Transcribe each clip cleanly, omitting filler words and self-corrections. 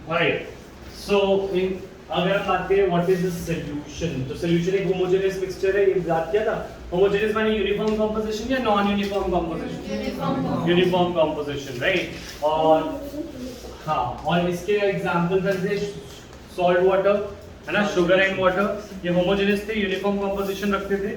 Right so इन अगर हम बात करें व्हाट इज द सॉल्यूशन, तो सॉल्यूशन एक होमोजेनियस मिक्सचर है, ये बात किया था। होमोजेनियस माने यूनिफॉर्म कंपोजिशन या non uniform composition? Uniform composition, right. और हाँ, और इसके एग्जांपल जैसे सॉल्ट वाटर है ना, शुगर एंड वाटर, ये होमोजेनियस थे, यूनिफॉर्म कंपोजिशन रखते थे।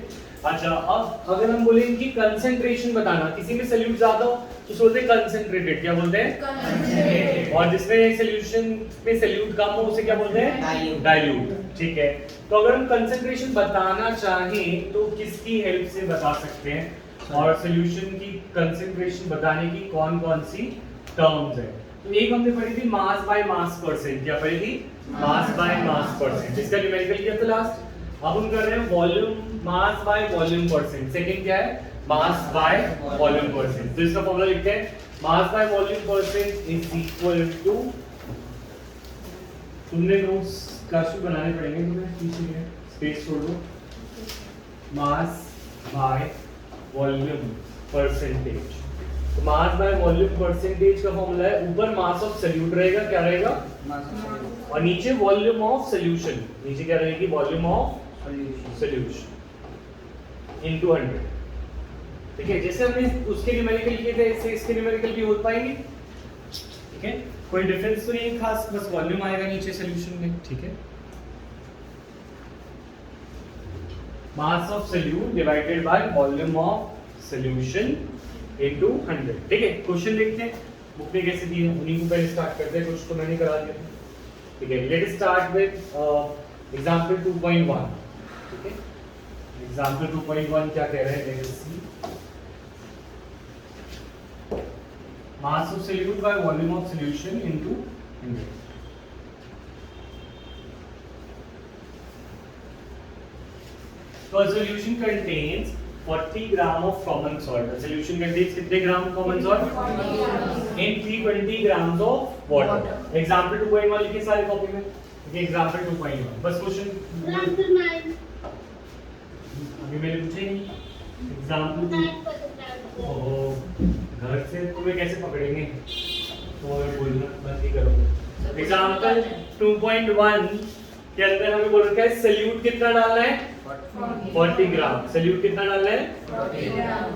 अच्छा, अब अगर हम बोलें कि कंसंट्रेशन बताना, किसी में सॉल्यूट ज्यादा हो तो बोलते हैं कंसंट्रेटेड, क्या बोलते हैं? कंसंट्रेटेड। और जिसमें सॉल्यूशन में सॉल्यूट कम हो उसे क्या बोलते हैं? डाइल्यूट। ठीक है, तो अगर हम कंसंट्रेशन बताना चाहें तो किसकी हेल्प से बता सकते हैं, और सॉल्यूशन की कंसंट्रेशन बताने की कौन-कौन सी टर्म्स है? तो एक हमने पढ़ी थी मास बाय मास परसेंट, क्या पढ़ी थी? मास बाय मास परसेंट, इसका न्यूमेरिकल किया था लास्ट। अब हम कर रहे हैं volume, mass by volume percent. Second क्या है? Mass by volume percent. तो इसका फॉर्मूला लिखते हैं, mass by volume percent is equal to, तुमने नोट्स क्लास में बनाने पड़ेंगे तुम्हें, पीछे स्पेस छोड़ दो, मास बाय वॉल्यूम परसेंटेज। तो मास बाय वॉल्यूम परसेंटेज का फॉर्मूला है, ऊपर मास ऑफ सॉल्यूट रहेगा, क्या रहेगा? और नीचे वॉल्यूम ऑफ सॉल्यूशन, नीचे क्या रहेगी? Volume of solution into 100। ठीक है, जैसे हमने उसके न्यूमेरिकल किए थे ऐसे इसके न्यूमेरिकल भी हो पाएंगे। ठीक है, कोई डिफरेंस तो नहीं है खास, बस वॉल्यूम आएगा नीचे सॉल्यूशन में। ठीक है, मास of solute divided by volume of solution into 100। ठीक है, क्वेश्चन देखते हैं बुक में कैसे दिए हैं, उन्हीं को पहले स्टार्ट करते हैं, कुछ तो मैंने करा दिया। ठीक है, let us start with example 2.1। ठीक है, एग्जांपल 2.1 क्या कह रहे हैं, let us see. Mass of solute by volume of solution into 100। तो a solution contains 40 gram of common salt. A solution contains कितने ग्राम common salt? 40 in 320 grams of water. Example 2.1 लिखिए सारे कॉपी में। देखिए example 2.1, बस क्वेश्चन अभी मैंने पूछे नहीं। एग्जाम्पल 2, ओहो घर से तुम्हें कैसे पकड़ेंगे, तो बोलना बंद ही करो। एग्जाम्पल 2.1 के अंदर हमें बोल रखा है सॉल्यूट कितना डालना है? 40 ग्राम। सॉल्यूट कितना डालना है? 40 ग्राम।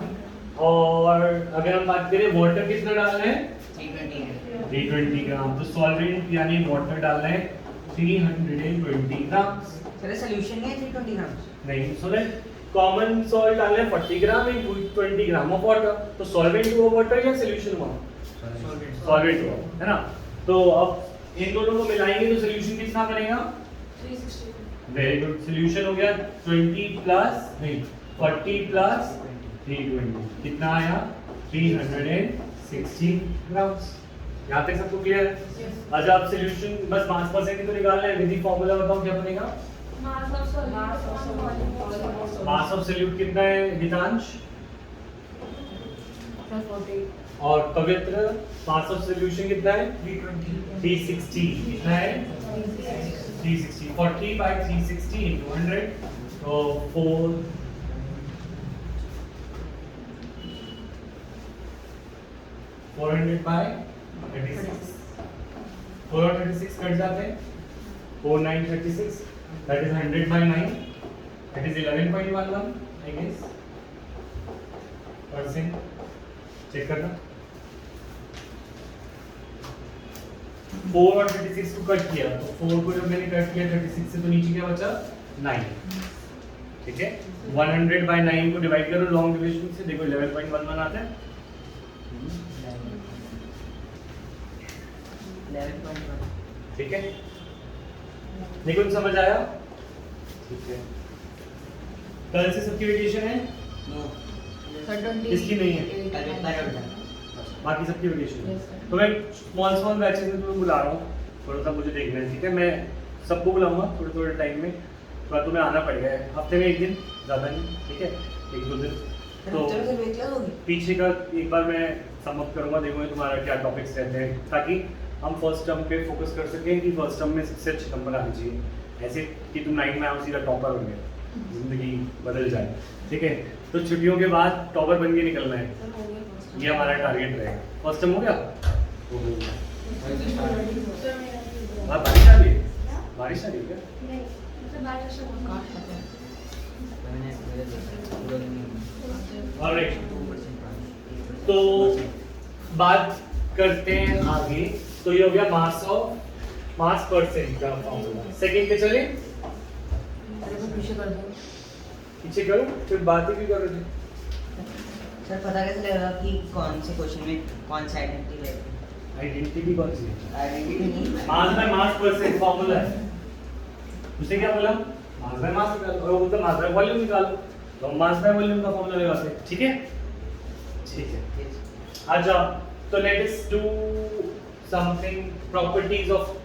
और अगर हम बात करें वाटर कितना डालना है? 320 ग्राम। तो सॉल्वेंट यानी वाटर डालना है 320 ग्राम। सर सॉल्यूशन में 320 ग्राम नहीं, सुने, कॉमन सॉल्ट डालना है 40 ग्राम इन 20 ग्राम ऑफ वाटर। तो सॉल्वेंट हुआ वाटर या सॉल्यूशन हुआ? सॉल्वेंट हुआ, है ना। तो अब इन दोनों को मिलाएंगे तो सॉल्यूशन कितना बनेगा? 360। वेरी गुड, सॉल्यूशन हो गया 20 प्लस नहीं 40 प्लस 320 कितना आया? 360 ग्राम्स। यहाँ तक सबको क्लियर है? अच्छा, अब सॉल्यूशन बस मास परसेंट ही तो निकालना है, विधि फॉर्मूला बताओ क्या बनेगा? मास ऑफ सॉल्यूट कितना है हितांश? और पवित्र मास ऑफ सॉल्यूशन कितना है? 360। कितना है? 360। 40 by 360 into 100, तो 400 by 36। 4 और 36 कट जाते हैं, 4 9 36, that is 100 by 9, that is 11.11 I guess percent. Check करना, 4 और 36 को कट किया, तो 4 को जब मैंने कट किया 36 से तो नीचे क्या बचा? 9। ठीक है, 100 by 9 को डिवाइड करो लॉन्ग डिविजन से, देखो 11.11 आता है। 11.1। ठीक है, देखो समझ आया? ठीक है, कल से सबकी वेकेशन है? इसकी नहीं है, बाकी सबकी वेकेशन है। तो मैं स्मॉल बैचेस में तुम्हें बुला रहा हूँ, थोड़ा सा मुझे देखना है। ठीक है, मैं सबको बुलाऊंगा थोड़े टाइम में, थोड़ा तुम्हें आना पड़ेगा, हफ्ते में एक दिन, ज़्यादा नहीं। ठीक है, 1-2 दिन। तो पीछे का एक बार मैं समअप करूँगा, देखूँगा तुम्हारा क्या टॉपिक्स रहते हैं, ताकि हम फर्स्ट टर्म पे फोकस कर सकें कि फर्स्ट टर्म में सबसे अच्छे नंबर आने चाहिए, ऐसे कि तुम 9 में आओ सीधा टॉपर बन गए, जिंदगी बदल जाए। ठीक है, तो छुट्टियों के बाद टॉपर बन के निकलना है, ये हमारा टारगेट रहेगा। फर्स्ट टर्म हो गया? बारिश आ रही है क्या? नहीं मतलब बारिश से बहुत काट सकते हैं। मैंने मेरे देखा पूरा दिन में ऑलराइट 2% पानी तो बात करते हैं आगे। तो ये हो गया मास परसेंट का फॉर्मूला। सेकंड पे चले, अरे वो पीछे कर दो। पीछे करो फिर बात ही क्यों कर रहे थे? सर पता कैसे लगेगा कि कौन से क्वेश्चन में कौन सा आइडेंटिटी है? आइडेंटिटी कौन सी है? आइडेंटिटी नहीं मास बाय मास परसेंट फॉर्मूला है। उसने क्या बोला? मास बाय मास निकालो, और वो बोलता मास बाय वॉल्यूम निकालो। तो हम मास बाय वॉल्यूम का फॉर्मूला लगाते हैं। ठीक है, ठीक है। अच्छा, तो let us do something properties of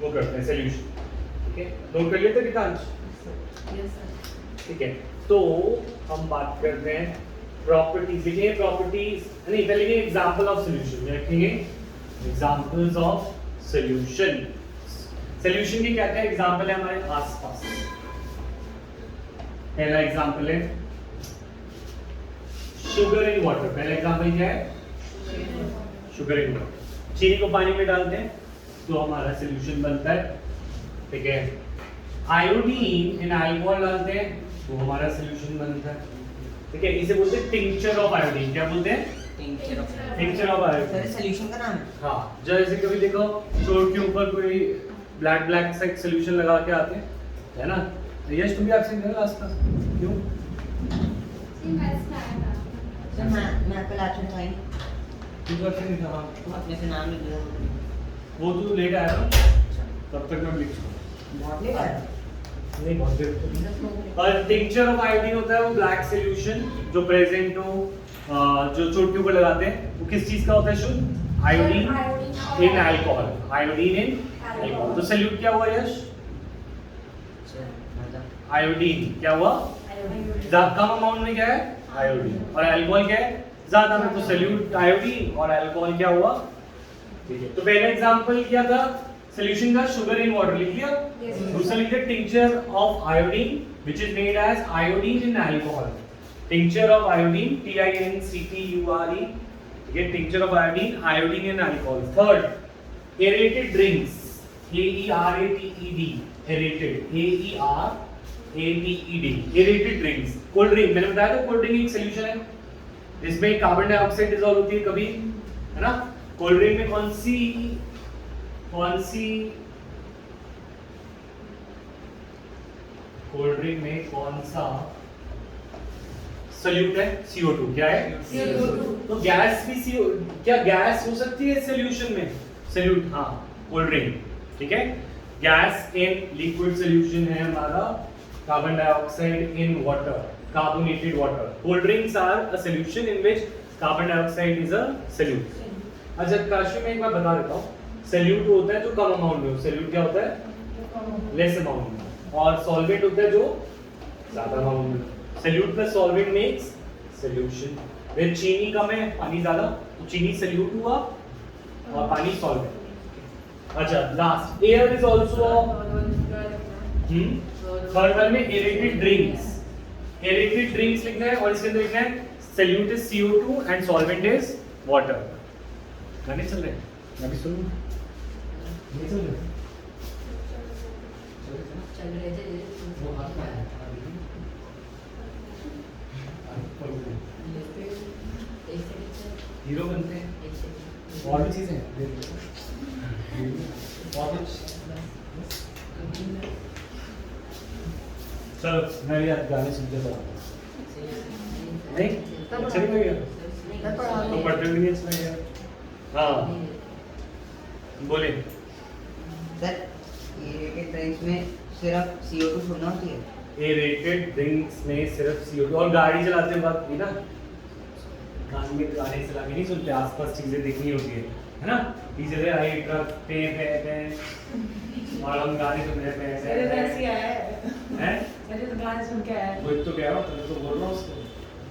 वो करते हैं सॉल्यूशन। ठीक है, नोट कर लेते विकांश? ठीक है, तो हम बात करते हैं प्रॉपर्टीज। लिखेंगे प्रॉपर्टीज नहीं, पहले लिखेंगे एग्जांपल ऑफ सॉल्यूशन। लिखेंगे एग्जांपल्स ऑफ सॉल्यूशन। सॉल्यूशन की क्या क्या एग्जांपल है हमारे आसपास? पहला एग्जांपल है शुगर इन वाटर। पहला एग्जांपल क्या है? Sugar in water. चीनी को पानी में डालते हैं तो हमारा सॉल्यूशन बनता है। ठीक है, आयोडीन इन अल्कोहल डालते हैं तो हमारा सॉल्यूशन बनता है। ठीक है, इसे बोलते हैं टिंचर ऑफ आयोडीन। क्या बोलते हैं? Tincture of sir iodine. Solution का नाम है? हाँ, जैसे कभी देखो चोट के ऊपर कोई ब्लैक सा सॉल्यूशन लगा के आते हैं, है ना? यश तुम भी एब्सेंट हो लास्ट क्लास, क्यों? सर मैं कल एब्सेंट था ही। तू तो एब्सेंट नहीं था। हाँ, तुम अपने से नाम लिख दो। वो तो लेट आया ना, तब तक मैं लिख चुका। बहुत लेट आया। नहीं, बहुत देर। और टिंचर ऑफ आयोडीन होता है वो ब्लैक सॉल्यूशन जो प्रेजेंट हो, जो चोट के ऊपर लगाते हैं। वो किस चीज का होता है शुद्ध? Iodine in alcohol. Iodine in alcohol. तो सॉल्यूट क्या हुआ यश? सर मतलब आयोडीन क्या हुआ? कम अमाउंट में क्या है? आयोडीन। और अल्कोहल क्या है? ज्यादा में। तो सॉल्यूट आयोडीन और अल्कोहल क्या हुआ? ठीक है, तो पहला एग्जांपल क्या था सॉल्यूशन का? शुगर इन वाटर लिख लिया। दूसरा लिख लिया tincture of iodine which is made as iodine in alcohol. Tincture of iodine TINCTURE। ठीक है, tincture of iodine, iodine in alcohol. Third, aerated drinks. AERATED, aerated, AERATED, aerated drinks. Cold drink, मैंने बताया था कोल्ड ड्रिंक एक solution है जिसमें carbon dioxide dissolve होती है कभी, है ना? कोल्ड ड्रिंक में कौन सी कोल्ड ड्रिंक में कौन सा सॉल्यूट है? CO2। क्या है? CO2। तो गैस भी CO, क्या गैस हो सकती है सॉल्यूशन में? सॉल्यूट, हाँ, कोल्ड ड्रिंक। ठीक है, गैस इन लिक्विड सॉल्यूशन है हमारा carbon dioxide in water, carbonated water. Cold drinks are a solution in which carbon dioxide is a solute. अच्छा काशी में एक बार बता देता हूँ, सॉल्यूट होता है जो कम अमाउंट में हो। सॉल्यूट क्या होता है? लेस अमाउंट में। और सॉल्वेंट होता है जो ज्यादा अमाउंट में। Solute plus solvent makes solution. वे चीनी कम है, पानी ज्यादा, तो चीनी सॉल्यूट हुआ और पानी सॉल्वेंट। अच्छा, last, air is also third one में एरेटेड ड्रिंक्स। एरेटेड ड्रिंक्स लिखना है और इसके अंदर लिखना है solute is CO2 and solvent is water. गाने चल रहे हैं, मैं भी सुनूं? नहीं चल रहे? चल रहे थे वो हाथ में है। हीरो बनते हैं और भी चीजें हैं। और कुछ? चलो मैं भी आज गाने सुनते था। नहीं अच्छा नहीं लगेगा तो पढ़ते भी नहीं अच्छा लगेगा। हाँ बोले। सर एरेटेड ड्रिंक्स में सिर्फ CO2 छोड़ना होती है? एरेटेड ड्रिंक्स में सिर्फ CO2। और गाड़ी चलाते वक्त भी ना कान में गाने चला के नहीं सुनते, आसपास चीजें देखनी होती है ना? पीछे से आई ट्रक पे और हम गाने सुन रहे हैं। मुझे तो गाने सुन के आया। वो तो कह रहा हूँ, तो बोल रहा हूँ उसको।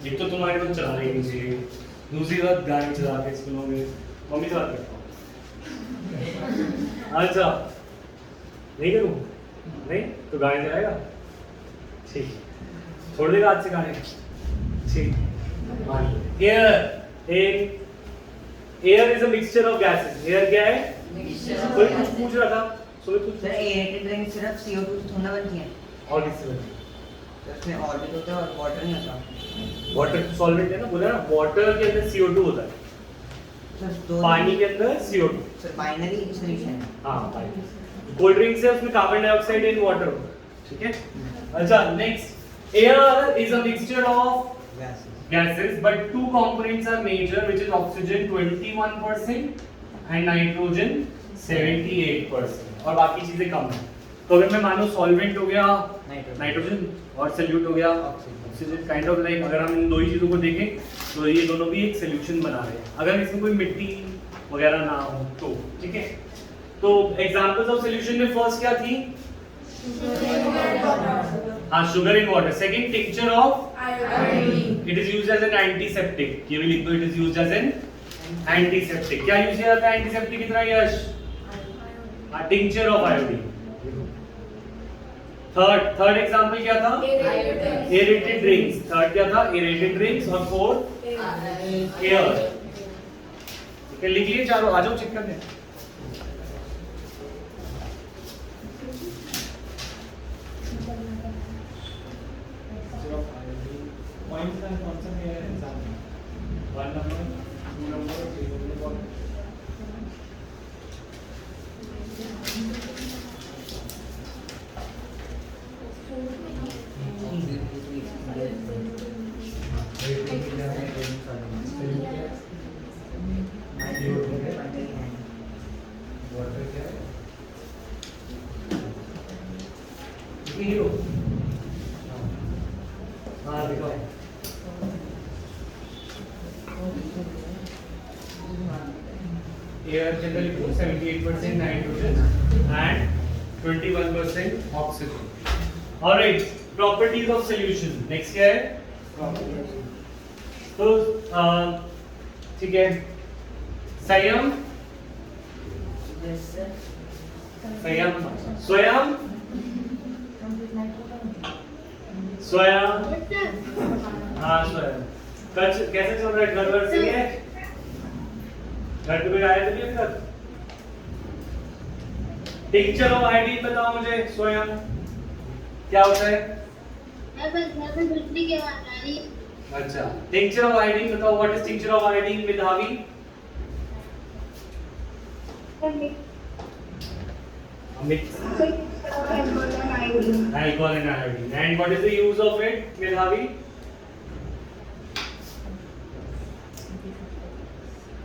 एक तो तुम्हारे को चला रही नहीं चाहिए, दूसरी बात गाड़ी चला के स्कूलों में मम्मी से बात करता हूँ। अच्छा नहीं करूँ? नहीं तो गाने चलाएगा? ठीक, छोड़ देगा आज से गाने? ठीक, मान लो। Air is a mixture of gases. Air क्या है? कोई कुछ पूछ रहा था सो कुछ सर एरेटेड ड्रिंक सिर्फ CO2 से थोड़ा बनती है। और किससे बनती है? तो उसमें और भी तो होता है और वाटर नहीं होता। वाटर सॉल्वेंट है ना, बोला ना वाटर के अंदर CO2 होता है, सर दो पानी के अंदर CO2। सर बाइनरी सॉल्यूशन है। हाँ भाई, कोल्ड ड्रिंक से उसमें कार्बन डाइऑक्साइड इन वाटर, ठीक है। अच्छा next, air is a mixture of gases but two components are major, which is oxygen 21% and nitrogen 78%, और बाकी चीजें कम है। तो अगर मैं मानो सॉल्वेंट हो गया नाइट्रोजन और सॉल्यूट हो गया ऑक्सीजन, काइंड ऑफ लाइक अगर हम इन दो ही चीजों को देखें तो ये दोनों भी एक सॉल्यूशन बना रहे हैं, अगर इसमें कोई मिट्टी वगैरह ना हो तो, ठीक है। तो एग्जांपल्स ऑफ सॉल्यूशन में फर्स्ट क्या थी? हाँ, sugar in water. Second, tincture of it is used as an antiseptic, ये भी लिख दो, it is used as an antiseptic. क्या यूज किया जाता है एंटीसेप्टिक की तरह? Yes, tincture of iodine. Third example क्या था? Aerated drinks. थर्ड क्या था? Aerated drinks. और फोर्थ एयर। ठीक है, लिख लिए चारों, आ जाओ चेक करने। पॉइंट्स का कौन सा है एग्जाम में? 1 नंबर, 2 नंबर, 3 नंबर। वाटर क्या है? हाँ देखो, एयर के अंदर लिखो 78% nitrogen and 21% oxygen. Alright, properties of solution. Next क्या है? तो ठीक है, संयम, संयम, स्वयं, स्वयं, हाँ स्वयं। कैसे चल रहा है घर वर? सही है? घर पे कोई आया तो नहीं अब तक? टिंचर ऑफ आयोडीन बताओ मुझे, स्वयं क्या होता है? अच्छा, टिंचर ऑफ आयोडीन बताओ, what is tincture of iodine मेधावी? Mix alcohol and iodine. And what is the use of it, Medhavi?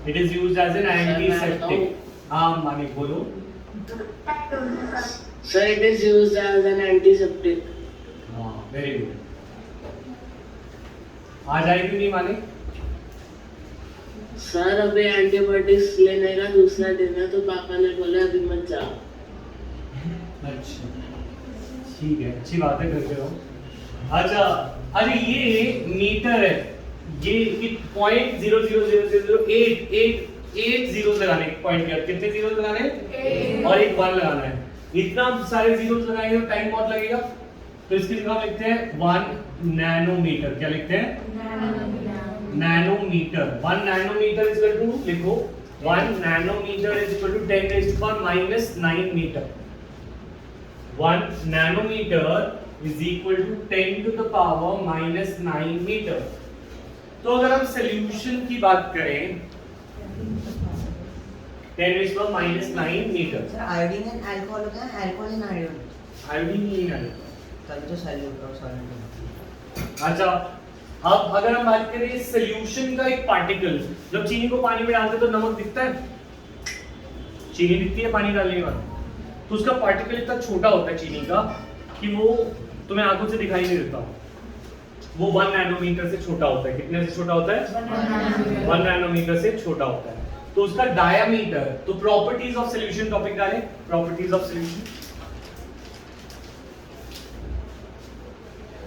It is used as an antiseptic. Manik बोलो। Sir, it is used as an antiseptic. Very good. आज आई क्यों नहीं Manik? Sir अभी antibiotics लेने का दूसरा दिन है तो पापा ने बोला अभी मत जाओ। अच्छा ठीक है, अच्छी बात है, करते रहो। अच्छा अच्छा, ये मीटर है, ये 0.00008 जीरोस लगाने, पॉइंट क्या, कितने जीरोस लगाने हैं? और एक 1 लगाना है। इतना सारे जीरोस लगाएंगे तो टाइम बहुत लगेगा, तो इसकी जगह हम लिखते हैं 1 नैनोमीटर। क्या लिखते हैं? Nanometre. 1 nanometre is equal to, लिखो 1 nanometre is equal to 10⁻⁹ metre. 1 nanometer is equal to 10⁻⁹ metre. तो अगर हम सॉल्यूशन की बात करें 10⁻⁹ metre. Sir iodine and alcohol होता है, अल्कोहल एंड आयोडीन। आयोडीन नहीं है तभी तो सॉल्यूट और सॉल्वेंट होता है। अच्छा, अब अगर हम बात करें सॉल्यूशन का एक पार्टिकल, जब चीनी को पानी में डालते तो नमक दिखता है, चीनी दिखती है पानी डालने के बाद, तो उसका पार्टिकल इतना छोटा होता है चीनी का कि वो तुम्हें आंखों से दिखाई नहीं देता। वो 1 नैनोमीटर से छोटा होता है। कितने से छोटा होता है? 1 नैनोमीटर से छोटा होता है। तो उसका डायामीटर, तो प्रॉपर्टीज ऑफ सॉल्यूशन टॉपिक डालें, प्रॉपर्टीज ऑफ सॉल्यूशन,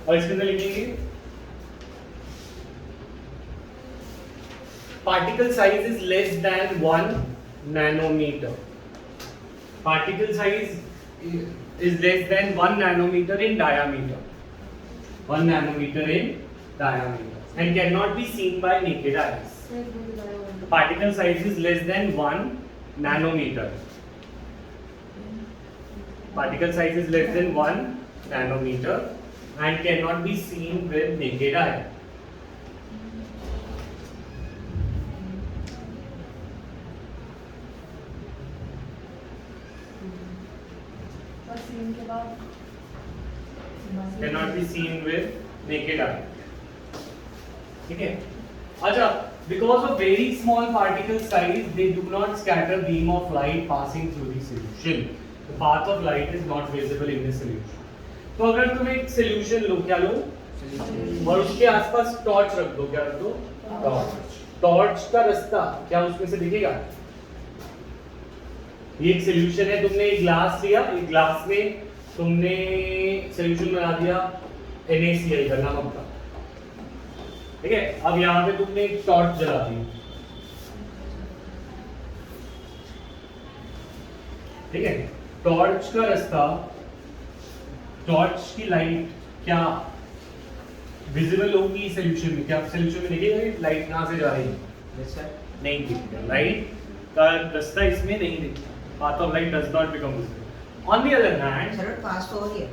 और इसके अंदर लिखेंगे particle size is less than 1 nanometer. Particle size is less than 1 nanometer in diameter. 1 nanometer in diameter and cannot be seen by naked eyes. Particle size is less than 1 nanometer. Particle size is less than 1 nanometer and cannot be seen with naked eye. बस scene के बाद Cannot be seen with naked eye. ठीक है? अच्छा, because of very small particle size, they do not scatter beam of light passing through the solution. The path of light is not visible in the solution. तो अगर तुम एक solution लो, क्या लो? और उसके आसपास टॉर्च रख दो, क्या रख दो? टॉर्च. टॉर्च का रास्ता क्या उसमें से दिखेगा? ये एक सॉल्यूशन है, तुमने एक ग्लास लिया, एक ग्लास में तुमने सॉल्यूशन बना दिया NaCl का, नमक का, ठीक है? अब यहाँ पे तुमने एक टॉर्च जला दी, ठीक है? टॉर्च का रास्ता, टॉर्च की लाइट क्या विजिबल होगी सॉल्यूशन में? क्या सॉल्यूशन में दिखेगा लाइट कहाँ से जा रही है? Yes, sir. नहीं दिखेगा, लाइट का रास्ता इसमें नहीं दिखता. Path of light does not become visible. On the other hand, sir pass हो गया.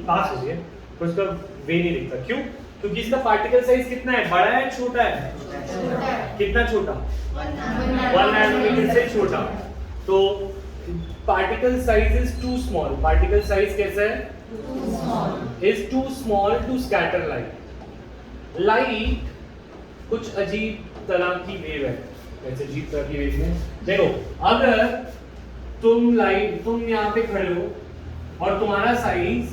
पास हो गया, तो उसका वे नहीं दिखता. क्यों? क्योंकि इसका पार्टिकल साइज कितना है? बड़ा है, छोटा है? कितना छोटा? 1 नैनोमीटर से छोटा. तो particle size is too small. Particle size कैसा है? Is too small to scatter light. Light कुछ अजीब तरह की वेव है. ऐसे अजीब तरह की वेव में देखो, अगर तुम यहाँ पे खड़े हो और तुम्हारा साइज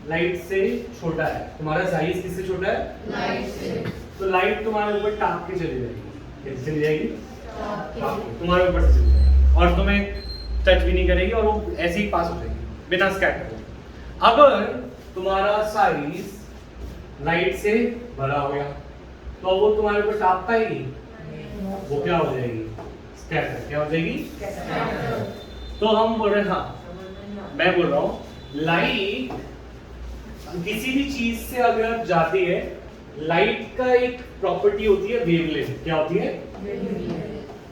लाइट से छोटा है. तुम्हारा साइज किससे छोटा है? लाइट से. तो लाइट तुम्हारे ऊपर टाप के चली जाएगी. कैसे चली जाएगी? तुम्हारे ऊपर से चली जाएगी और तुम्हें टच भी नहीं करेगी और वो ऐसे ही पास हो जाएगी बिना स्कैटर हुए. अगर तुम्हारा साइज लाइट से बड़ा हो गया तो वो तुम्हारे ऊपर टाप पाएगी? वो क्या हो जाएगी? स्कैटर. क्या हो जाएगी? तो हम बोल रहे हैं, हाँ मैं बोल रहा हूँ, लाइट किसी भी चीज से अगर जाती है, लाइट का एक प्रॉपर्टी होती है वेवलेंथ. क्या होती है?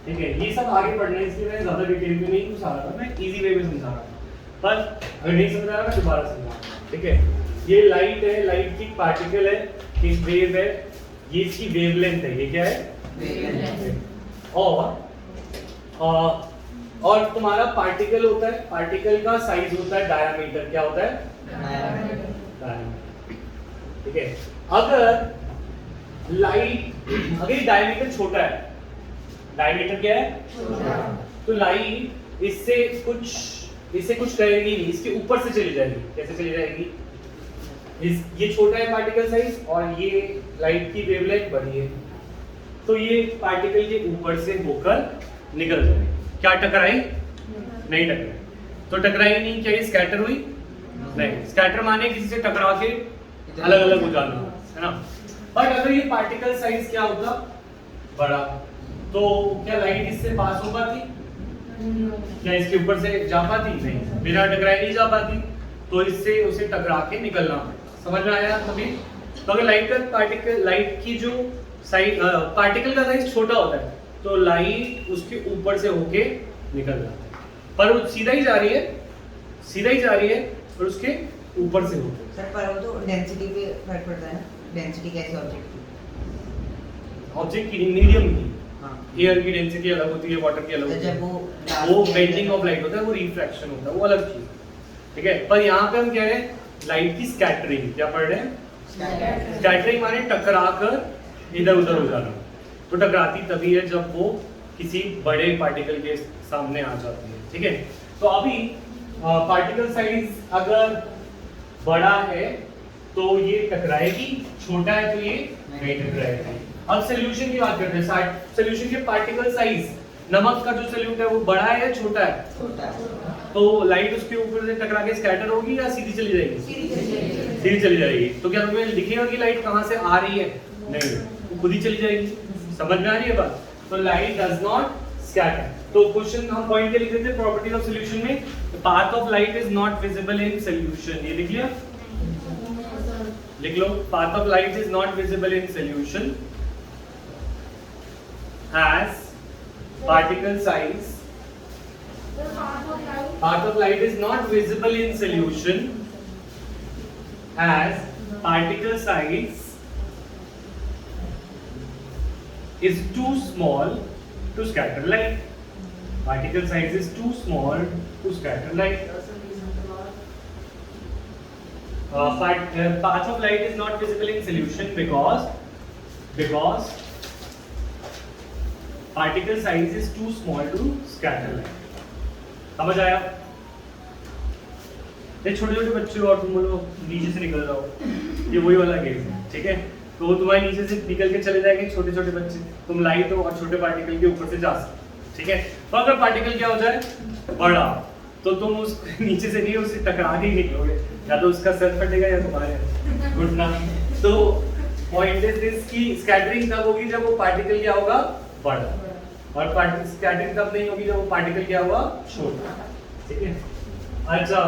ठीक है? ये सब आगे पढ़ना है, इसलिए मैं ज्यादा डिटेल में नहीं घुसा रहा था, मैं इजी वे में समझा रहा था. पर अगर नहीं समझ रहा मैं दोबारा समझा. ठीक है? ये लाइट है, लाइट की पार्टिकल है, ये वेव है, ये इसकी वेवलेंथ है. ये क्या है? और तुम्हारा पार्टिकल होता है, पार्टिकल का साइज होता है डायमीटर. क्या होता है? डायमीटर. ठीक है? अगर डायमीटर छोटा है, डायमीटर क्या है? तो लाइट इससे कुछ करेगी नहीं, इसके ऊपर से चली जाएगी. कैसे चली जाएगी? ये छोटा है पार्टिकल साइज और ये लाइट की वेवलेंथ बड़ी है, तो ये पार्टिकल के ऊपर से होकर निकल जाएगी. क्या टकराई? नहीं टकराई. तो टकराई नहीं, क्या ये स्कैटर हुई? नहीं. स्कैटर माने किसी से टकरा के अलग अलग हो जाना, है ना? बट अगर ये पार्टिकल साइज क्या होता? बड़ा, तो क्या लाइट इससे पास हो पाती? क्या इसके ऊपर से जा पाती? नहीं. बिना टकराए नहीं जा पाती, तो इससे उसे टकरा के निकलना पड़ता. समझ में आया सभी? तो अगर लाइट की जो साइज, पार्टिकल का साइज छोटा होता है तो लाइट उसके ऊपर से होके निकल जाता है, पर वो सीधा ही जा रही है और उसके ऊपर से होके. सर पर वो तो डेंसिटी पे फर्क पड़ता है ना. डेंसिटी कैसे ऑब्जेक्ट की? ऑब्जेक्ट की मीडियम की. हाँ. एयर की डेंसिटी अलग होती है, वाटर की अलग तो होती जब है. वो बेंडिंग ऑफ लाइट होता है, वो रिफ्रैक्शन होता है, वो अलग चीज. ठीक है? पर यहाँ पे हम कह रहे हैं लाइट की स्कैटरिंग. क्या पढ़ रहे हैं? स्कैटरिंग माने टकरा कर इधर उधर हो जाना. तो टकराती तभी है जब वो किसी बड़े पार्टिकल के सामने आ जाती है. ठीक है? तो अभी पार्टिकल साइज अगर बड़ा है तो ये टकराएगी, छोटा है तो ये नहीं टकराएगी. अब सॉल्यूशन की बात करते हैं. सॉल्यूशन के पार्टिकल साइज, नमक का जो सॉल्यूट है वो बड़ा है या छोटा है? छोटा. तो लाइट उसके ऊपर से टकरा के स्कैटर होगी या सीधी चली जाएगी? सीधी चली जाएगी. तो क्या तुम्हें दिखेगा कि लाइट कहाँ से आ रही है? नहीं, वो खुद ही चली जाएगी. समझ में आ रही है बात? तो लाइट डज नॉट स्कैटर. तो क्वेश्चन हम पॉइंट के लिख रहे थे प्रॉपर्टीज ऑफ सॉल्यूशन में, path of light is not visible in solution. ये लिख लिया? लिख लो. Path of light is not visible in solution as particle size Path of light is not visible in solution as particle size is too small to scatter light. Particle size is too small to scatter light. Path of light is not visible in solution because particle size is too small to scatter light. समझ आया? ये छोटे छोटे बच्चे और तुम बोलो नीचे से निकल जाओ, ये वही वाला गेम है, ठीक है? तो वो तुम्हारे नीचे से निकल के चले जाएंगे छोटे छोटे बच्चे, तुम लाइट हो और छोटे पार्टिकल के ऊपर से जा सकते, ठीक है? तो अगर पार्टिकल क्या हो जाए बड़ा, तो तुम उस नीचे से नहीं उससे टकरा के ही निकलोगे, या तो उसका सर फटेगा या तुम्हारे घुटना। तो पॉइंट इज दिस कि स्कैटरिंग तब होगी जब वो पार्टिकल क्या होगा बड़ा, और स्कैटरिंग तब नहीं होगी जब वो पार्टिकल क्या हुआ छोटा, ठीक है? अच्छा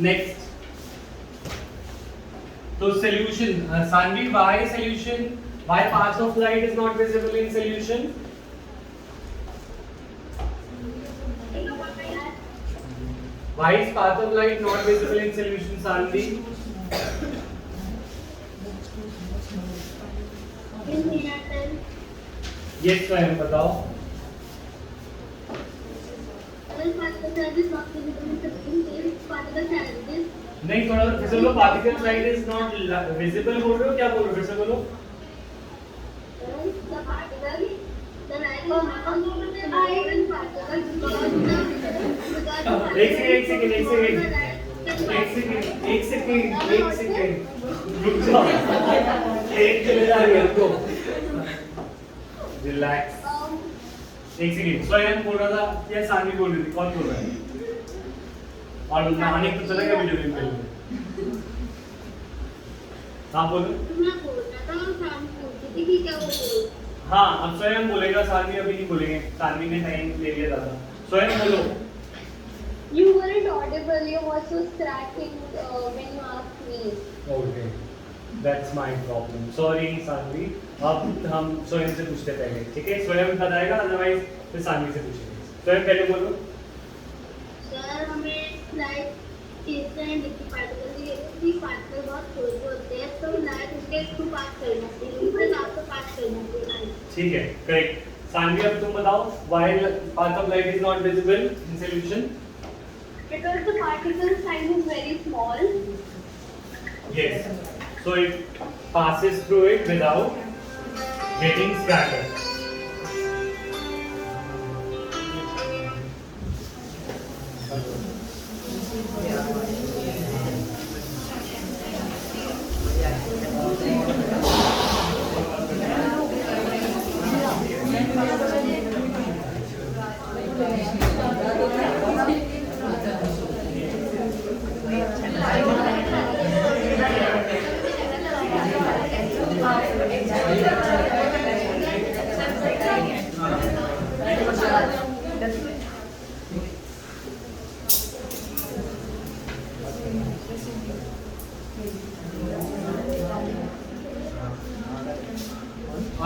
नेक्स्ट, तो solution Saanvi, why solution, why path of light is not visible in solution? Why is path of light not visible in solution, Sanvi? Yes, स्वयं बताओ। नहीं थोड़ा फिर से बोलो, particle size is not visible बोल रहे हो, क्या बोल रहे हो फिर से बोलो? एक सेकंड रुक जाओ, एक चले जा रही है हमको, रिलैक्स। एक सेकंड, स्वयं बोल रहा था या सानवी बोल रही थी, कौन बोल रहा है? और नहाने तो चला गया वीडियो गेम खेलने। हाँ बोलो। हाँ अब स्वयं बोलेगा, सानवी अभी नहीं बोलेंगे, सानवी ने टाइम ले लिया था। स्वयं बोलो। You weren't audible. Your voice was cracking when you asked me. Okay, that's my problem. Sorry Saanvi, अब हम स्वयं से पूछते पहले, ठीक है? स्वयं बताएगा, अदरवाइज फिर सानवी से पूछेंगे। स्वयं पहले बोलो। सर हमें लाइट खींचते हैं, जिसकी पार्टिकल की पार्टिकल बहुत छोटे होते हैं, तो लाइट उसके थ्रू पास करना चाहिए, उसके साथ तो पास करना चाहिए। ठीक है, करेक्ट। सानवी अब तुम बताओ, why path of light is not visible in solution? Because the particle size is very small. Yes, so it passes through it without getting scattered.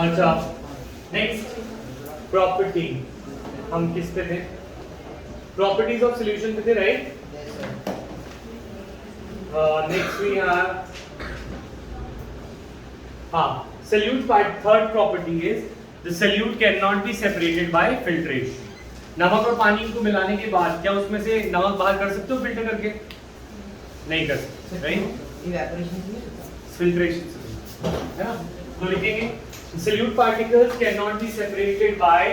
अच्छा नेक्स्ट प्रॉपर्टी, हम किस पे थे? प्रॉपर्टीज ऑफ सॉल्यूशन पे थे, right? Next we have solute part, third property is the solute cannot be separated by filtration. नमक और पानी को मिलाने के बाद क्या उसमें से नमक बाहर कर सकते हो फिल्टर करके? नहीं कर सकते, राइट? इवेपोरेशन फिल्ट्रेशन से, है ना? तो लिखेंगे solute particles cannot be separated by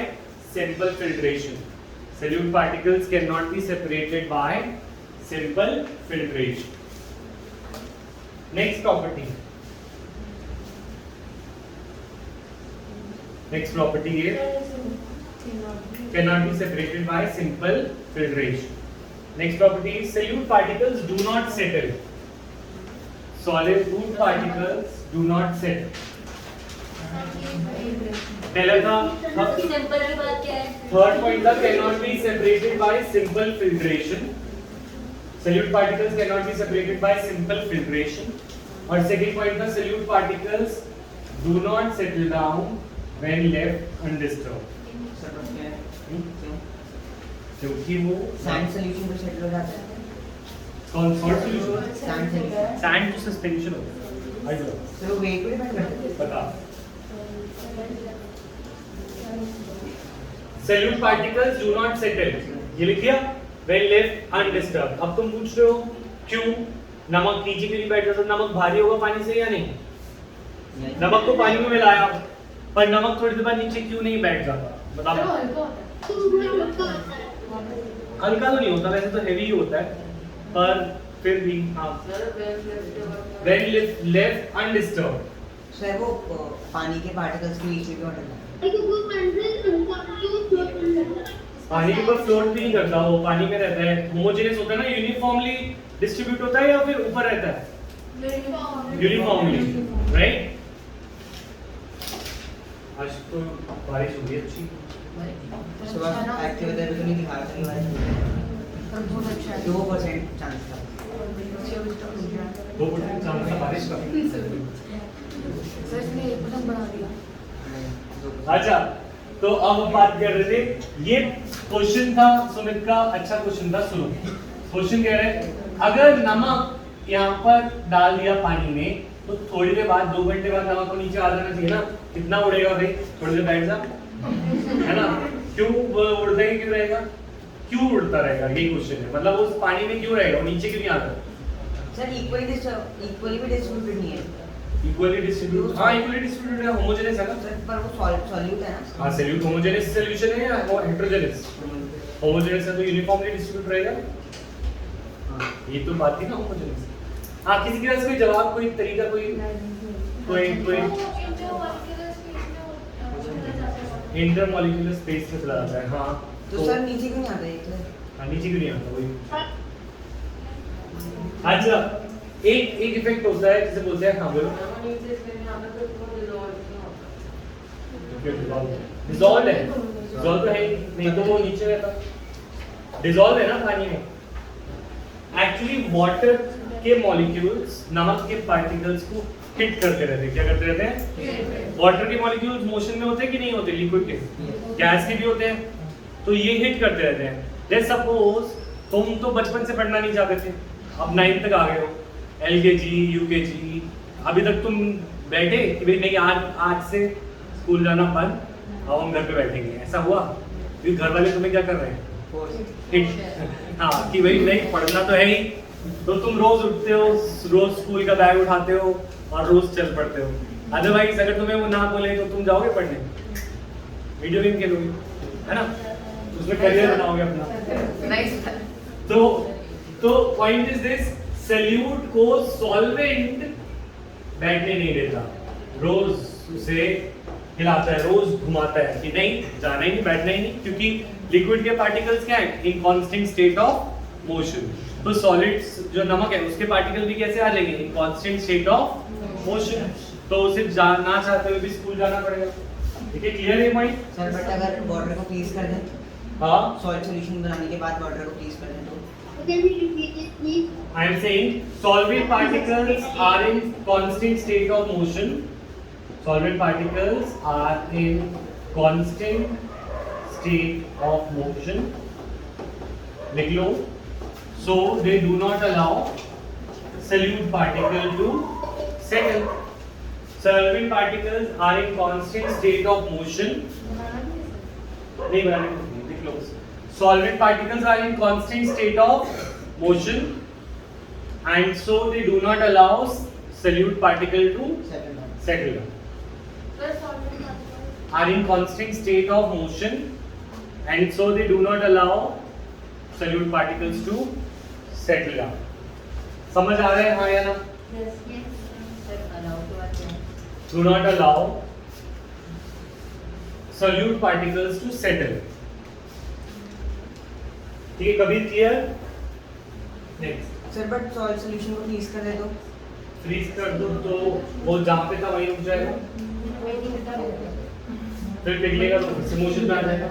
simple filtration. Solute particles cannot be separated by simple filtration. Next property. Next property is cannot be separated by simple filtration. Next property is solute particles do not settle. Solute particles do not settle. पहला था simple की बात क्या है? Third point था cannot be separated by simple filtration. Solute particles cannot be separated by simple filtration. और second point था solute particles do not settle down when left undisturbed. क्योंकि वो सैंड सॉल्यूशन में सेटल हो जाता है। कौन सॉल्यूशन सैंड सॉल्यूशन सैंड तो सस्पेंशन होता है। तो वेट पे डिपेंड करता है। बता solute particles do not settle, ये लिख दिया, व्हेन लेफ्ट अनडिस्टर्ब्ड। अब तुम पूछ रहे हो क्यों नमक नीचे क्यों नहीं बैठ रहा? नमक भारी होगा पानी से या नहीं? नमक को पानी में मिलाया पर नमक थोड़ी देर बाद नीचे क्यों नहीं बैठ जाता? बताओ। हल्का तो नहीं होता, वैसे तो हेवी ही होता है, पर फिर भी हाँ व्हेन लेफ्ट अनडिस्टर्ब्ड। सर वो पानी के पार्टिकल्स के नीचे क्यों हटता है? पानी के ऊपर फ्लोट भी नहीं करता, वो पानी में रहता है, होमोजेनियस होता है ना, यूनिफॉर्मली डिस्ट्रीब्यूट होता है या फिर ऊपर रहता है? Uniformly, right? आज तो बारिश हो रही है अच्छी। सुबह एक्टिव वेदर तो नहीं दिखा रहा था बारिश 2% चांस था। 2% चांस था बारिश का। अच्छा, तो अब हम बात कर रहे थे, ये क्वेश्चन था सुमित का, अच्छा क्वेश्चन था। सुनो, क्वेश्चन कह रहे हैं अगर नमक यहाँ पर डाल दिया पानी में तो थोड़ी देर बाद 2 घंटे बाद नमक को नीचे आ जाना चाहिए ना? कितना उड़ेगा भाई? थोड़ी देर बैठ जा, है ना? क्यों उड़ता ही क्यों रहेगा? क्यों उड़ता रहेगा, यही क्वेश्चन है। मतलब उस पानी में क्यों रहेगा, वो नीचे क्यों नहीं आता? सर इक्वली भी डिस्ट्रीब्यूटेड नहीं है। इक्वली डिस्ट्रीब्यूटेड, हाँ इक्वली डिस्ट्रीब्यूटेड है, होमोजेनियस है ना? सर पर वो सॉल्यूट है ना? हाँ सॉल्यूट होमोजेनियस सॉल्यूशन है या हेटेरोजेनियस? होमोजेनियस है तो यूनिफॉर्मली डिस्ट्रीब्यूट रहेगा। हाँ ये तो बात थी ना होमोजेनियस। हाँ किसी के पास कोई जवाब, कोई तरीका, कोई इंटरमॉलिक्यूलर स्पेस में चला जाता है। हाँ तो सर नीचे क्यों नहीं आता ये तो? हाँ नीचे क्यों नहीं आता वही। अच्छा एक इफेक्ट होता है जिसे बोलते हैं, हाँ बोलो, डिसॉल्व है। डिसॉल्व तो है ही नहीं, तो वो नीचे रहता। डिसॉल्व है ना पानी में। एक्चुअली वाटर के मॉलिक्यूल्स नमक के पार्टिकल्स को हिट करते रहते हैं। क्या करते रहते हैं? वाटर के मॉलिक्यूल्स मोशन में होते हैं कि नहीं होते? लिक्विड के, गैस के भी होते हैं, तो ये हिट करते रहते हैं। लेट्स सपोज तुम तो बचपन से पढ़ना नहीं चाहते थे, अब 9th तक आ गए हो, LKG UKG, अभी तक तुम बैठे कि भाई नहीं आज से स्कूल जाना बंद, अब हम घर पे बैठेंगे, ऐसा हुआ? क्योंकि घर वाले तुम्हें क्या कर रहे हैं? हिट, हाँ कि भाई नहीं पढ़ना तो है ही, तो तुम रोज उठते हो, रोज स्कूल का बैग उठाते हो और रोज चल पड़ते हो। अदरवाइज अगर तुम्हें वो ना बोले तो तुम जाओगे पढ़ने? वीडियो गेम खेलोगे, है ना? उसमें करियर बनाओगे अपना। तो पॉइंट इज दिस, सॉल्यूट को सॉल्वेंट बैठने नहीं देता, रोज उसे हिलाता है, रोज घुमाता है कि नहीं जाना ही नहीं, बैठना ही नहीं, क्योंकि लिक्विड के पार्टिकल्स क्या है? इन कांस्टेंट स्टेट ऑफ मोशन। तो सॉलिड्स जो नमक है उसके पार्टिकल भी कैसे आ जाएंगे? इन कांस्टेंट स्टेट ऑफ मोशन। तो उसे ना चाहते हुए भी स्कूल जाना पड़ेगा। ठीक है, क्लियर है पॉइंट? सर बट अगर वाटर को फ्रीज कर दें, हाँ सॉल्ट सॉल्यूशन बनाने के बाद वाटर को फ्रीज कर दें तो? Can you repeat it, please? I am saying solvent particles are in constant state of motion. Solvent particles are in constant state of motion. लिख लो. So they do not allow solute particle to settle. Solvent particles are in constant state of motion. नहीं बनाने को लिख लो. Solvent particles are in constant state of motion, and so they do not allow solute particle to settle down. Are in constant state of motion, and so they do not allow solute particles to settle down. समझ आ रहा है हाँ या ना? Do not allow solute particles to settle. ठीक है, कभी clear? Next sir but salt solution को फ्रीज कर दे तो? फ्रीज कर दो तो वो जहाँ पे था वहीं रुक जाएगा, फिर पिघलेगा तो फिर से मोशन में आ जाएगा।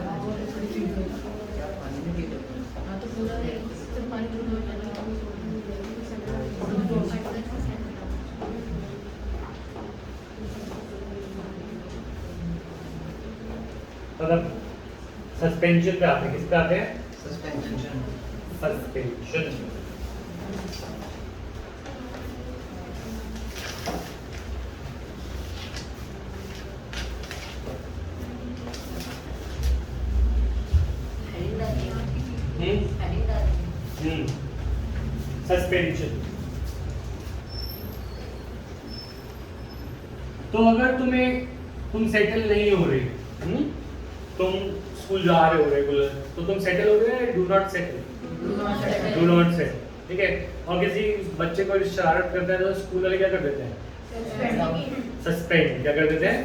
मतलब सस्पेंशन पे आते हैं, किस पे आते हैं? सस्पेंशन। सस्पेंशन। तो अगर तुम सेटल नहीं हो रहे, तुम स्कूल जा रहे हो रेगुलर, तो तुम सेटल हो रहे हो, do not settle, do not settle, ठीक है। और किसी बच्चे को शरारत करता है तो स्कूल वाले क्या कर देते हैं, सस्पेंड। क्या कर देते हैं,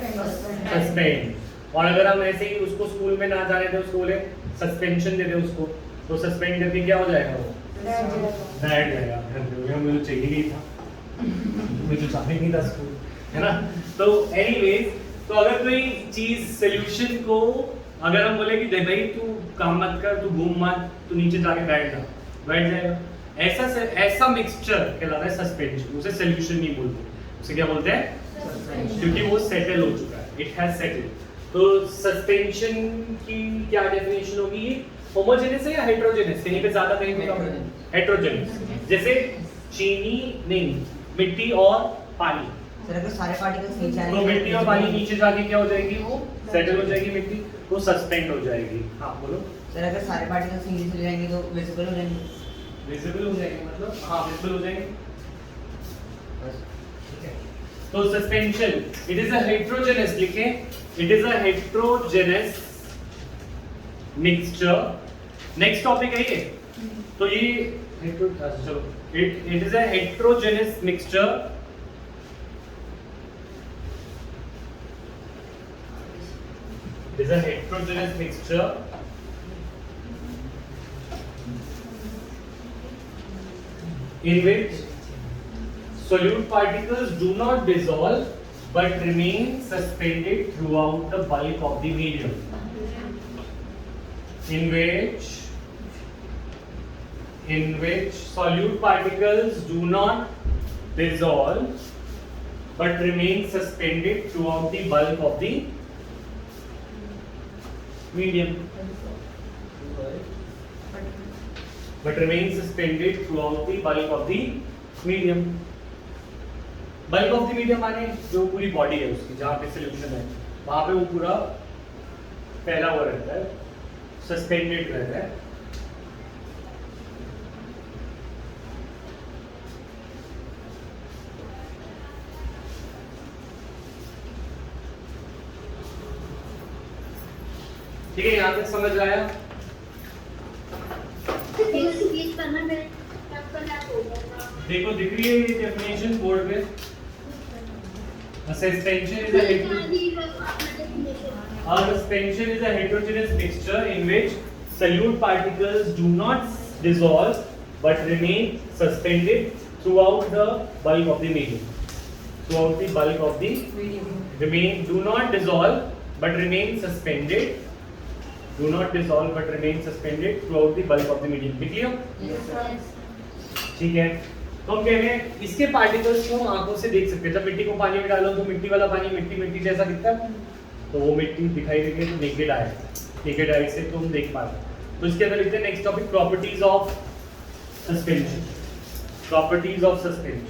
सस्पेंड। और अगर हम ऐसे ही उसको स्कूल में ना जाने दें, उसको बोले सस्पेंशन दे दे उसको, तो सस्पेंड करके क्या हो जाएगा, वो बैठ जाएगा। मुझे चाहिए नहीं था, मुझे चाहिए नहीं था स्कूल, है ना। तो एनीवेज, तो अगर कोई चीज सोल्यूशन को अगर हम बोले कि दे भाई तू काम मत कर, तू घूम मत, तू नीचे जाके बैठ जा, बैठ जाएगा। ऐसा मिक्सचर कहलाता है सस्पेंशन। उसे सोल्यूशन नहीं बोलते, उसे क्या बोलते हैं, क्योंकि वो सेटल हो चुका है, इट हैज सेटल्ड। तो सस्पेंशन की क्या डेफिनेशन होगी, होमोजेनस है या हेटेरोजेनस, कहीं पे ज्यादा कहीं पे कम, हेटेरोजेनस। जैसे चीनी नहीं, मिट्टी और पानी, सर अगर सारे पार्टिकल्स नीचे आएंगे तो मिट्टी और पानी नीचे जाके क्या हो जाएगी, वो सेटल हो जाएगी, मिट्टी वो सस्पेंड हो जाएगी। हाँ बोलो। सर अगर सारे पार्टिकल्स नीचे चले जाएंगे तो विजिबल हो जाएंगे, विजिबल हो जाएंगे, मतलब हाँ विजिबल हो जाएंगे, ठीक है। तो suspension, it is a heterogeneous, लिखे, it is a heterogeneous mixture. Next topic है ये, तो ये चलो, it is a heterogeneous mixture is a heterogeneous mixture in which solute particles do not dissolve but remain suspended throughout the bulk of the medium. In which solute particles do not dissolve but remain suspended throughout the bulk of the medium, but remain suspended throughout the bulk of the medium. Bulk of the medium माने जो पूरी body है उसकी, जहाँ पे solution है वहाँ पे वो पूरा फैला हुआ रहता है, सस्पेंडेड रहता है। ठीक है, यहाँ तक समझ आया। देखो दिख रही है ये डेफिनेशन बोर्ड पे। Suspension is a heterogeneous mixture in which solute particles do not dissolve but remain suspended throughout the bulk of the medium. Throughout the bulk of the medium. Do not dissolve but remain suspended. Do not dissolve but remain suspended throughout the bulk of the medium. Clear? Yes. ठीक है, तो हम कह रहे हैं इसके particles को हम आंखों से देख सकते हैं। जब मिट्टी को पानी में डालो तो मिट्टी वाला पानी मिट्टी जैसा दिखता है, तो वो मिट्टी दिखाई देती है, तो नेकेड आई, नेकेड आई से तुम देख पाते हो। तो इसके अंदर लिखते हैं next topic, properties of suspension. Properties of suspension,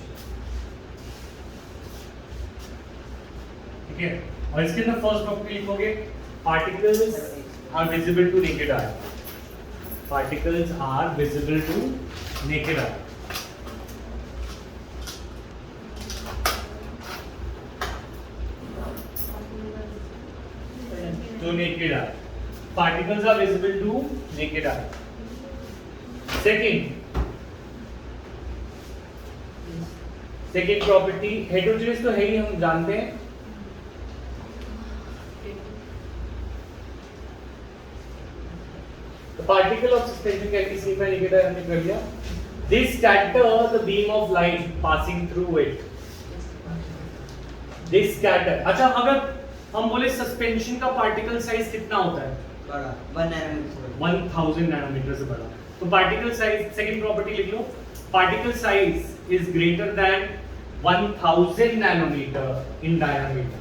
ठीक है। और इसके अंदर फर्स्ट प्रॉपर्टी लिखोगे, particles are visible to naked eye. Particles are visible to naked eye. To naked eye, particles are visible to naked eye. Second property, heterogeneous तो है ही, हम जानते हैं। The particle of suspension can be seen by naked eye, हमने कर लिया। They scatter the beam of light passing through it. They scatter। अच्छा, अगर हम बोले सस्पेंशन का पार्टिकल साइज कितना होता है, बड़ा 1 नैनोमीटर, 1000 नैनोमीटर से बड़ा। तो पार्टिकल साइज, सेकंड प्रॉपर्टी लिख लो, particle size is greater than 1000 nanometer in diameter.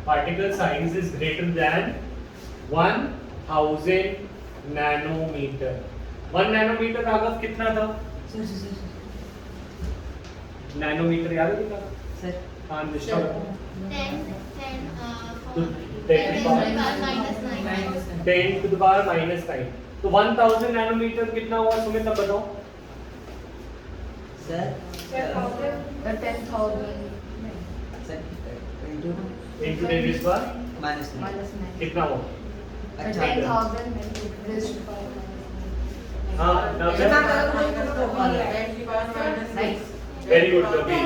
Particle size is greater than 1000 nanometer. 1 nanometer Raghav कितना था? सर नैनोमीटर याद है कितना था? सर हाँ निश्चय 10 to the power -9 तो 1000 नैनोमीटर कितना हुआ सुमित अब बताओ। सर 10,000 सर into 10⁻⁻⁹ -9 कितना हुआ? अच्छा 10,000 raised to power हाँ very good Kabir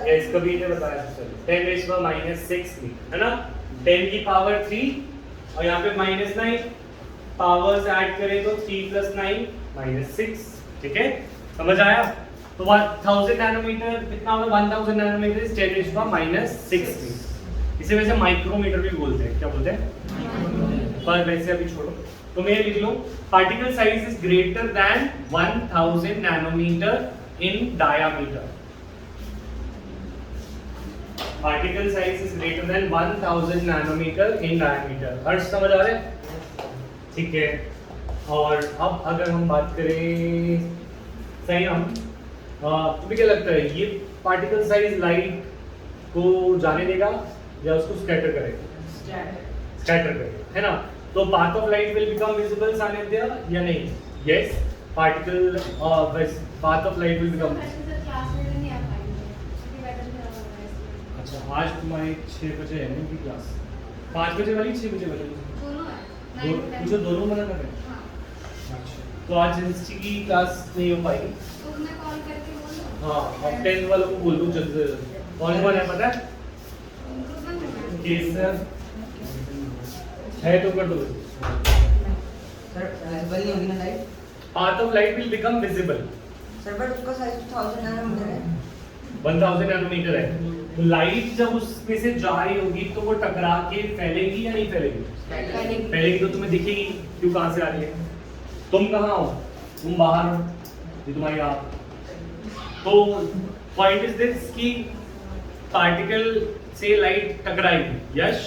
yes Kabir ने बताया सर 10⁻⁻⁶ है ना 10 की पावर 3 और यहाँ पे -9 पावर्स ऐड करें तो 3 + 9 -6 ठीक है समझ आया तो 1000 नैनोमीटर कितना होगा 1000 नैनोमीटर इज 10⁻⁻⁶ इसे वैसे माइक्रोमीटर भी बोलते हैं क्या बोलते हैं पर वैसे अभी छोड़ो तो मैं लिख लो particle size is greater than 1000 nanometer in diameter. Particle size is greater than 1000 nanometer in diameter. हर्ष समझ आ रहे हैं? ठीक है और अब अगर हम बात करें सही हम तुम्हें क्या लगता है ये पार्टिकल साइज लाइट को जाने देगा या उसको स्कैटर करेगा? स्कैटर करेगा है ना तो path of light will become visible सानिध्य या नहीं? Yes particle path of light will become अच्छा आज तुम्हारी 6 बजे है ना की क्लास 5 बजे वाली 6 बजे वाली मुझे दोनों मना कर रहे हैं अच्छा तो आज हिस्ट्री की क्लास नहीं हो पाएगी हाँ अब 10 वालों को बोल दूँ जल्दी कौन कौन है पता है केसर है तो कर दो सर विजिबल नहीं होगी ना light path of light will become visible sir but उसका साइज 1000 नैनोमीटर है 1000 नैनोमीटर है तो लाइट जब उसमें से जा रही होगी तो वो टकरा के फैलेगी या नहीं फैलेगी? फैलेगी तो तुम्हें दिखेगी क्यों कहाँ से आ रही है तुम कहाँ हो तुम बाहर हो ये तुम्हारी आप तो पॉइंट इज दिस कि पार्टिकल से लाइट टकराएगी यश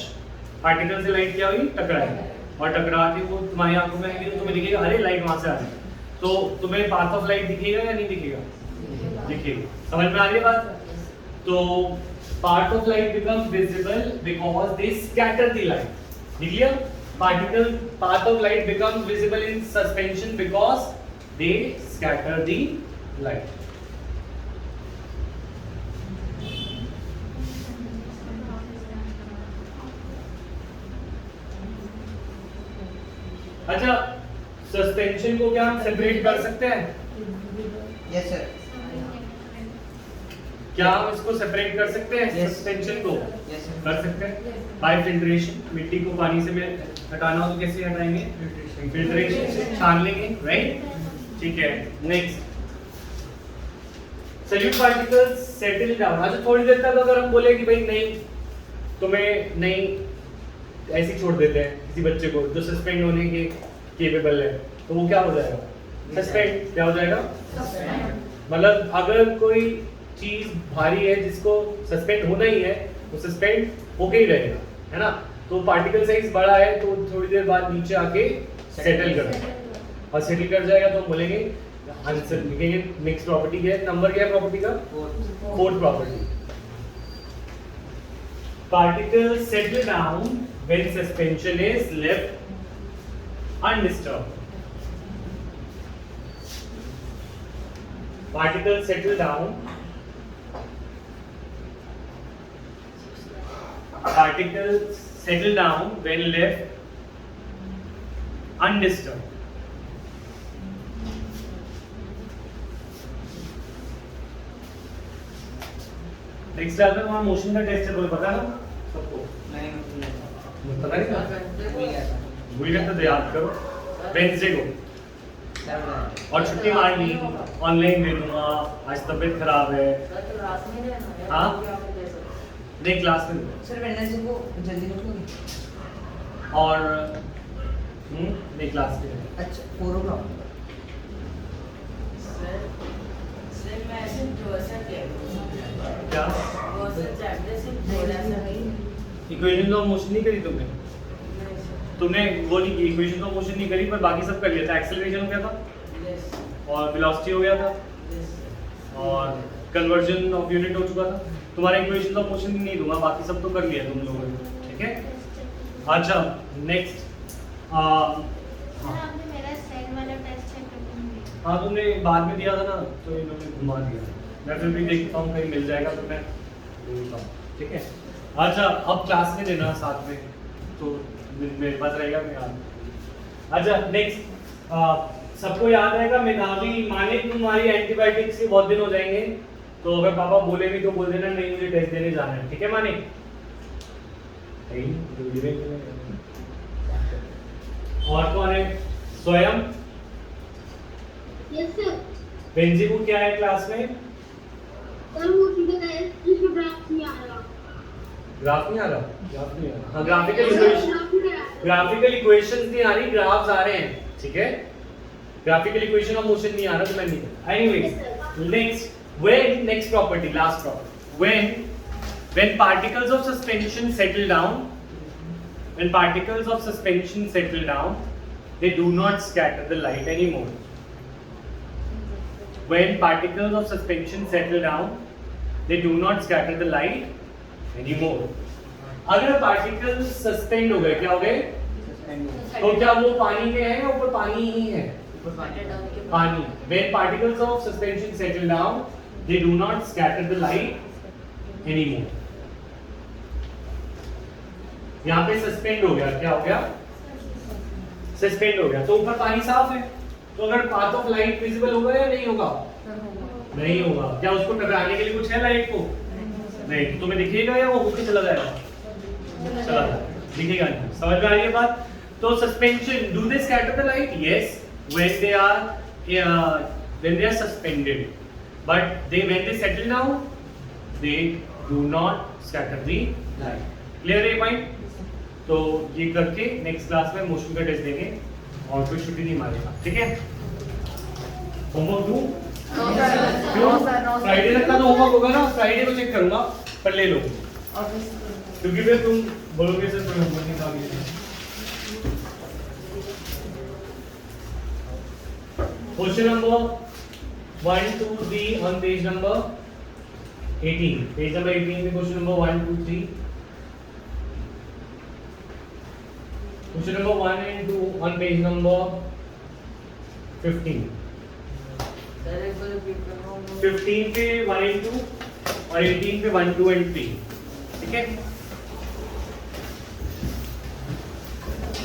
पार्टिकल से लाइट क्या होगी टकराएगी और टकरा के वो तुम्हारी आंखों में आएगी तो तुम्हें दिखेगा अरे लाइट वहां से आ रही है तो तुम्हें पाथ ऑफ लाइट दिखेगा या नहीं दिखेगा? दिखेगा समझ में आ रही है बात तो part of light become visible because they scatter the light लिख लिया particle path of light become visible in suspension because they scatter the light अच्छा सस्पेंशन को क्या हम सेपरेट कर सकते हैं? यस सर क्या हम इसको सेपरेट कर सकते हैं Yes. सस्पेंशन को? यस सर कर सकते हैं बाय फिल्ट्रेशन मिट्टी को पानी से में हटाना हो तो कैसे हटाएंगे? फिल्ट्रेशन से छान लेंगे राइट ठीक है next solute particles settle down अच्छा थोड़ी देर तक अगर हम बोले कि भाई नहीं तुम्हें नहीं ऐसे छोड़ देते हैं किसी बच्चे को जो सस्पेंड होने के केपेबल है तो वो क्या हो जाएगा सस्पेंड क्या हो जाएगा मतलब अगर कोई चीज भारी है जिसको सस्पेंड होना ही है वो सस्पेंड होके ही रहेगा है ना तो पार्टिकल साइज बड़ा है तो थोड़ी देर बाद नीचे आके सेटल कर और सेटल कर जाएगा तो हम बोलेंगे आंसर लिखेंगे नेक्स्ट प्रॉपर्टी क्या है नंबर क्या है प्रॉपर्टी का fourth property particle settle down when suspension is left undisturbed. Particles settle down. Particles settle down when left undisturbed. Next class में वहाँ मोशन का टेस्ट है कोई पता ना सबको नहीं पता नहीं था भूल गए तो याद करो वेंसडे को और छुट्टी मार ली ऑनलाइन दे दूंगा आज तबीयत खराब है हाँ नहीं क्लास में सर वेडनेसडे को जल्दी निकलोगे और नहीं क्लास में अच्छा 4 o'clock क्या इक्वेशन ऑफ मोशन नहीं करी तुमने तुमने वो नहीं इक्वेशन का मोशन नहीं करी पर बाकी सब कर लिया था। एक्सेलरेशन हो गया था और वेलोसिटी हो गया था और कन्वर्जन ऑफ यूनिट हो चुका था। तुम्हारा इक्वेशन ऑफ मोशन नहीं दूंगा, बाकी सब तो कर लिया तुम लोगों ने, ठीक है। अच्छा नेक्स्ट आपने मेरा सेल वाला टेस्ट चेक करके हाँ तुमने बाद में दिया था ना तो इन्होंने घुमा दिया। मैं फिर भी देखता हूँ कहीं मिल जाएगा तो मैं ढूंढता हूँ, ठीक है। अच्छा अब क्लास में देना साथ में तो मेरे पास रहेगा मैं याद। अच्छा नेक्स्ट सबको याद रहेगा मेधावी माने तुम्हारी एंटीबायोटिक्स के बहुत दिन हो जाएंगे तो अगर पापा बोले भी तो बोल देना नहीं मुझे टेस्ट देने जाना है, ठीक है माने। और कौन है? स्वयं। Yes sir. बेंजीबू क्या है क्लास में? सर वो सीधे गए इसमें ग्राफ नहीं आ रहा। ग्राफ नहीं आ रहा? हाँ ग्राफिकल इक्वेशंस नहीं आ रही, ग्राफ्स आ रहे हैं, ठीक है। ग्राफिकल इक्वेशन ऑफ मोशन नहीं आ रहा तो मैं नहीं करता। Anyways next when next property last property when particles of suspension settle down they do not scatter the light anymore. When particles of suspension settle down they do not scatter the light anymore. अगर particles suspend हो गए क्या हो गए? तो क्या वो पानी में है या ऊपर पानी ही है? पानी। When particles of suspension settle down they do not scatter the light anymore. यहाँ पे सस्पेंड हो गया, क्या हो गया? सस्पेंड हो गया तो ऊपर पानी साफ है तो अगर पाथ ऑफ लाइट विजिबल होगा या नहीं होगा? नहीं होगा। क्या उसको टकराने के लिए कुछ है लाइट को? नहीं। तो तुम्हें दिखेगा या वो होके चला जाएगा? चला जाएगा, दिखेगा नहीं। समझ में आ रही है बात? तो suspension do they scatter the light? Yes when they are suspended. But when they settle down, they do not scatter the light. Clear है पॉइंट? तो ये करके नेक्स्ट क्लास में मोशन का टेस्ट देंगे और कोई छुट्टी नहीं मारेगा, ठीक है। होमवर्क दूं? फ्राइडे तक का तो होमवर्क होगा ना, फ्राइडे को चेक करूंगा पर ले लो क्योंकि फिर तुम बोलोगे सर कोई होमवर्क नहीं था। Question number 1, 2, 3 on page number 18. Page number 18 में question number 1, 2, 3. Question number 1 and 2 on page number 15. 15 पे 1 and 2 और 18 पे 1, 2 and 3. ठीक है?